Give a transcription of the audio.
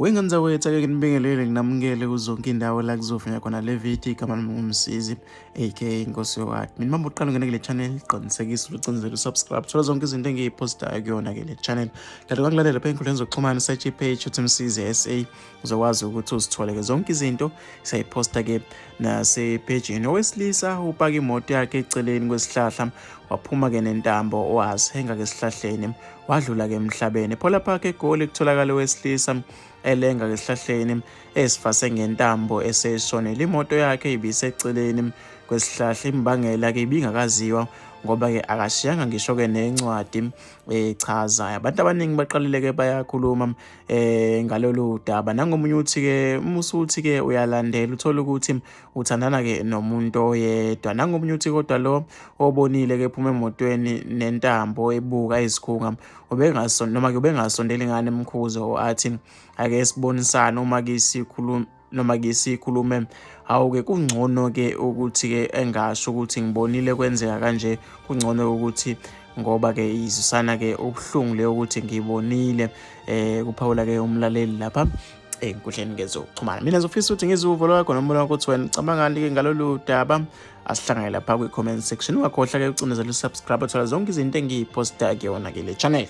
Wengenza wethu-ke nibingelele nginamukele kuzonke indawo la kuzofika khona le video igama lami ngumsizi aka Nkosi yokwakhe. Mina mama uqala ungena kule channel qinisekisa ucindezela usubscribe thola zonke izinto engiyiphostayo kuyona ke le channel. Kanti kwangilalela lapha enkundleni zokuxhumana search page uthi Msizi SA uzokwazi ukuthi uzithole ke zonke izinto siyayiposta ke nasepagini. Owesilisa upaka imoto yakhe eceleni kwesihlahla waphuma ke nentambo owasenga ke esihlahleni wadlula ke emhlabeni. Pho lapha ke eGoli kutholakala owesilisa elenga ke esihlahleni esifase ngentambo eseshonela. Imoto yakhe ibiseceleni kwesihlahla imbangela ke ibingakaziwa ngoba ke akashiyanga ngisho ke nencwadi echazayo. Abantu abaningi baqalile ke bayakhuluma ngalolu daba. Nangomunye uthi ke umusuthi ke uyalandela uthola ukuthi uthandana ke nomuntu oyedwa. Nangomunye uthi kodwa lo obonile ke phuma emotweni nentambo ebuka izikhunga noma ke ubengasondela ingane emkhuzo athi ake sibonisane uma ke sikhuluma noma ke sikhulume awuke kungcono ke ukuthi ke engasho ukuthi ngibonile kwenzeka kanje, kungcono ukuthi ngoba ke izisana ke ubuhlungu le ukuthi ngibonile kuphawula ke umlaleli lapha enkundleni kezokuxhumana. Mina ngizofisa ukuthi ngizuvo lwakho nombono wakho ukuthi wena ucabangani ke ngalolu daba. Asihlangane lapha kwi-comment section. Ungakhohlwa ke ucindezela usubscribe thola zonke izinto engiyiphosta kuyona ke le channel.